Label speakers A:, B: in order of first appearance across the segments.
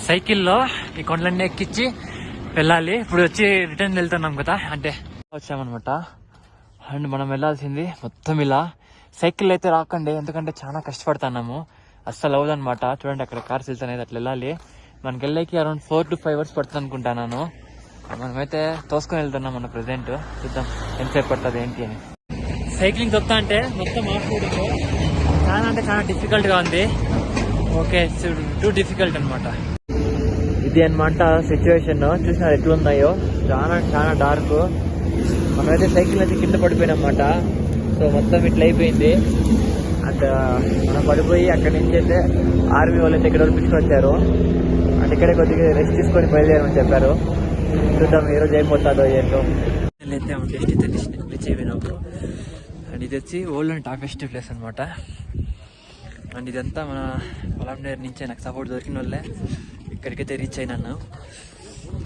A: సైకిల్లో ఈ కొండలన్నీ ఎక్కించి వెళ్ళాలి. ఇప్పుడు వచ్చి రిటర్న్ వెళ్తున్నాం కదా, అంటే వచ్చామన్నమాట. అండ్ మనం వెళ్ళాల్సింది మొత్తం ఇలా. సైకిల్ అయితే రాకండి, ఎందుకంటే చాలా కష్టపడుతున్నాము, అస్సలు అవ్వదన్నమాట. చూడండి అక్కడ కార్స్ వెళ్తాయి, అట్లా వెళ్ళాలి. మనకి వెళ్ళేకి అరౌండ్ 4 to 5 hours పడుతుంది అనుకుంటాను. మనమైతే తోసుకొని వెళ్తున్నాం మన ప్రెసెంట్. చూద్దాం ఎంతసేపు పడుతుంది ఏంటి అని. సైక్లింగ్ తొక్తా అంటే మొత్తం ఆఫ్ రోడ్, చాలా అంటే చాలా డిఫికల్ట్గా ఉంది. ఓకే, టూ డిఫికల్ట్ అనమాట. ఇది అనమాట సిచ్యువేషన్. చూసినారు ఎట్లున్నాయో, చాలా చాలా డార్క్. మనమైతే సైకిల్ అయితే కింద పడిపోయినమాట. సో మొత్తం ఇట్లా అయిపోయింది. అండ్ మనం పడిపోయి అక్కడి నుంచి అయితే ఆర్మీ వాళ్ళు అయితే ఇక్కడ పిలుచుకొని వచ్చారు. అండ్ ఇక్కడే కొద్దిగా రెస్ట్ తీసుకొని బయలుదేరమని చెప్పారు. చూద్దాం ఈరోజు అయిపోతుందో ఏంటో. అయితే రీచ్ అయిపోయినప్పుడు. అండ్ ఇది వచ్చి ఓల్డ్ అండ్ టాపెస్ట్ ప్లేస్ అనమాట. అండ్ ఇదంతా మన పొలంనేరు నుంచే నాకు సపోర్ట్ దొరికిన వాళ్ళే ఇక్కడికైతే రీచ్ అయినాను.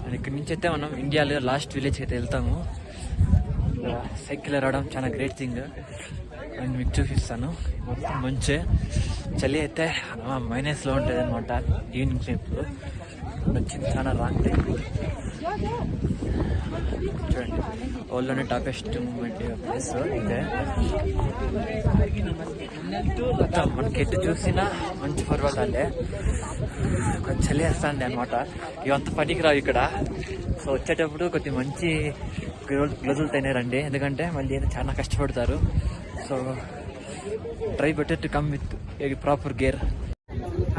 A: అండ్ ఇక్కడి నుంచి అయితే మనం ఇండియాలో లాస్ట్ విలేజ్కి అయితే వెళ్తాము. సైకిల్ రావడం చాలా గ్రేట్ థింగ్. అండ్ మీకు చూపిస్తాను. మొత్తం మంచి చలి అయితే మైనస్లో ఉంటుంది అనమాట ఈవినింగ్ టైంలో. వచ్చింది చాలా రాంగ్ టైం. చూడండి ఓల్డ్లోనే టాపెస్ట్ మూమెంట్ ప్లేస్ ఇదే. మొత్తం మనకి ఎటు చూసినా మంచి పర్వతాలే. కొంచెం చలి వేస్తుంది అనమాట. ఇవంతా పనికి రావు ఇక్కడ. సో వచ్చేటప్పుడు కొద్దిగా మంచి గ్లౌజులు తినేరండి, ఎందుకంటే మళ్ళీ చాలా కష్టపడతారు. So try better to come with proper gear.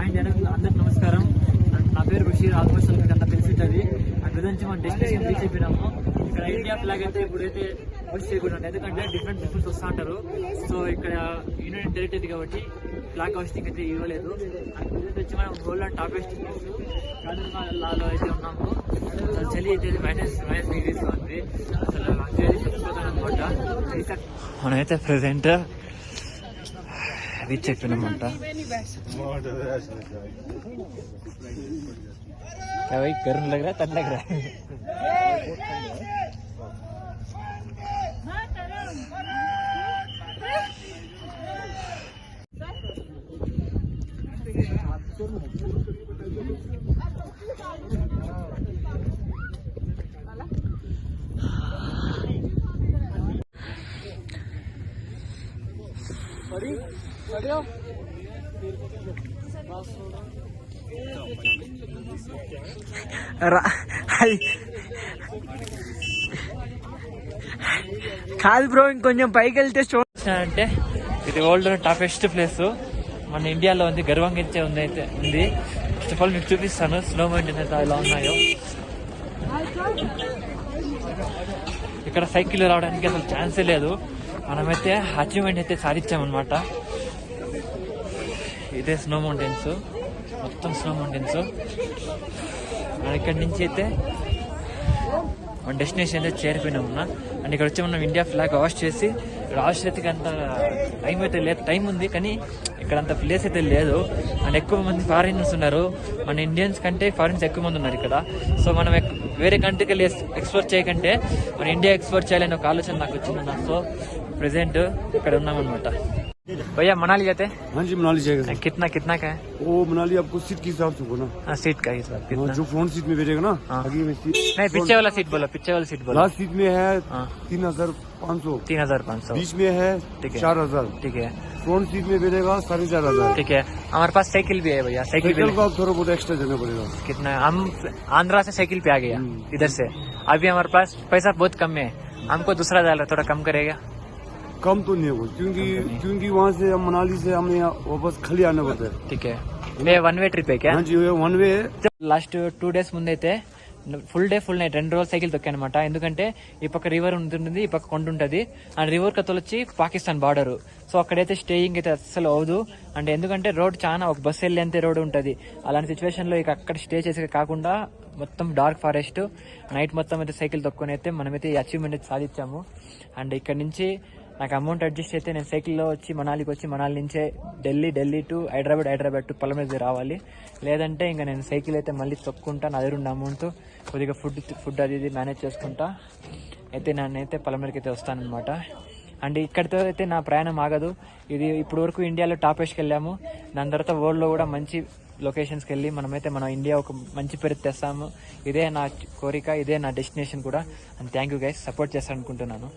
A: And అందరికి నమస్కారం. నా పేరు బషీర్. ఆల్మోస్ట్ మీకు అంతా తెలిసి ఉంటుంది. అక్కడ నుంచి మనం డెస్టినేషన్ రీచ్ అయిపోయినాము. ఇక్కడ ఇండియా ఫ్లాగ్ అయితే ఇప్పుడైతే యూజ్ చేయకూడదు, ఎందుకంటే డిఫరెంట్ పీపుల్స్ వస్తూ ఉంటారు. సో ఇక్కడ యూనియన్ టెరిటరీ కాబట్టి ఫ్లాగ్ హోస్టింగ్ అయితే ఇవ్వలేదు. అండ్ వచ్చి మనం గోల్డ్ అండ్ టాపెస్ట్ లాలో అయితే ఉన్నాము. అసలు చలి అయితే మైనస్ డిగ్రీస్ ఉంది. అసలు చచ్చిపోతాను అనమాట. మనమైతే ప్రెసెంట్ రీచ్ అయిపోయినామంట. गर्म लग रहा है, ठंड लग रहा है. కాదు బ్రో, ఇంకొంచెం పైకి వెళ్తే అంటే ఇది ఓల్డ్ టాపెస్ట్ ప్లేస్ మన ఇండియాలో ఉంది. గర్వంగా ఉంది అయితే ఉంది. ఫస్ట్ ఆఫ్ ఆల్ మీకు చూపిస్తాను స్నో మౌంటైన్ అయితే ఎలా ఉన్నాయో. ఇక్కడ సైకిల్ రావడానికి అసలు ఛాన్సే లేదు. మనమైతే అచీవ్మెంట్ అయితే సాధించామన్నమాట. ఇదే స్నో మౌంటైన్స్, మొత్తం స్నో మౌంటైన్స్. ఇక్కడి నుంచి అయితే మన డెస్టినేషన్ అయితే చేరిపోయినామన్నా. అండ్ ఇక్కడ వచ్చి మనం ఇండియా ఫ్లాగ్ వాష్ చేసి, ఇక్కడ ఆస్ట్రేలియాకి అంత టైం అయితే లేదు. టైం ఉంది కానీ ఇక్కడ అంత ప్లేస్ అయితే లేదు. అండ్ ఎక్కువ మంది ఫారినర్స్ ఉన్నారు. మన ఇండియన్స్ కంటే ఫారినర్స్ ఎక్కువ మంది ఉన్నారు ఇక్కడ. సో మనం వేరే కంట్రీకి వెళ్ళి ఎక్స్ప్లోర్ చేయకంటే మన ఇండియా ఎక్స్ప్లోర్ చేయాలని ఒక ఆలోచన నాకు వచ్చిందన్న. సో प्रेजेंट ఇక్కడ ఉన్నామన్నమాట. भैया मनाली जाते हैं?
B: हाँ जी मनाली जाएगा।
A: कितना कितना का है
B: वो मनाली आपको सीट के हिसाब से होगा ना।
A: हाँ सीट का हिसाब कितना?
B: जो फ्रंट सीट में बैठेगा ना।
A: हाँ।
B: आगे में सीट
A: नहीं पीछे वाला सीट बोला, पीछे वाला सीट बोला।
B: लास्ट सीट में है
A: 3500 3500।
B: बीच में है 4000।
A: ठीक है।
B: फ्रंट सीट में बैठेगा 4500।
A: ठीक है। हमारे पास साइकिल भी है भैया, साइकिल
B: का थोड़ा बहुत एक्स्ट्रा देना पड़ेगा।
A: कितना? हम आंध्रा से साइकिल पे आ गया इधर से। अभी हमारे पास पैसा बहुत कम है, हमको दूसरा डाला थोड़ा कम करेगा।
B: कम तो नहीं होगा क्योंकि वहाँ से हम मनाली से हमें वापस खाली आना पड़ता है।
A: ठीक है। मैं वन वे ट्रिप है क्या?
B: हाँ जी वन वे है।
A: లాస్ట్ 2 days ముందైతే ఫుల్ డే ఫుల్ నైట్ 2 రోజులు సైకిల్ తొక్కానమాట. ఎందుకంటే ఈ పక్క రివర్ ఉంటుంది, ఈ పక్క కొండ ఉంటుంది. అండ్ రివర్ కథలు వచ్చి పాకిస్తాన్ బార్డర్. సో అక్కడైతే స్టేయింగ్ అయితే అస్సలు అవదు. అండ్ ఎందుకంటే రోడ్ చాలా ఒక బస్సు వెళ్ళేంతే రోడ్ ఉంటుంది. అలాంటి సిచ్యువేషన్ లో ఇక అక్కడ స్టే చేసే కాకుండా మొత్తం డార్క్ ఫారెస్ట్ నైట్ మొత్తం అయితే సైకిల్ తొక్కుని అయితే మనమైతే ఈ అచీవ్మెంట్ అయితే సాధించాము. అండ్ ఇక్కడ నుంచి నాకు అమౌంట్ అడ్జస్ట్ అయితే నేను సైకిల్లో వచ్చి మనాలికి వచ్చి మనాలి నుంచే ఢిల్లీ టు హైదరాబాద్ టు పొలమేర రావాలి. లేదంటే ఇంకా నేను సైకిల్ అయితే మళ్ళీ తొక్కుంటా. నా దగ్గర ఉన్న అమౌంట్ కొద్దిగా ఫుడ్ అది ఇది మేనేజ్ చేసుకుంటా అయితే నేనైతే పొలమేరకి అయితే వస్తానన్నమాట. అండ్ ఇక్కడితో అయితే నా ప్రయాణం ఆగదు. ఇది ఇప్పుడు వరకు ఇండియాలో టాప్ వేసుకు వెళ్ళాము. దాని తర్వాత వరల్డ్లో కూడా మంచి లొకేషన్స్కి వెళ్ళి మనమైతే మన ఇండియా ఒక మంచి పేరు తెస్తాము. ఇదే నా కోరిక, ఇదే నా డెస్టినేషన్ కూడా. And thank you guys, support చేస్తారనుకుంటున్నాను.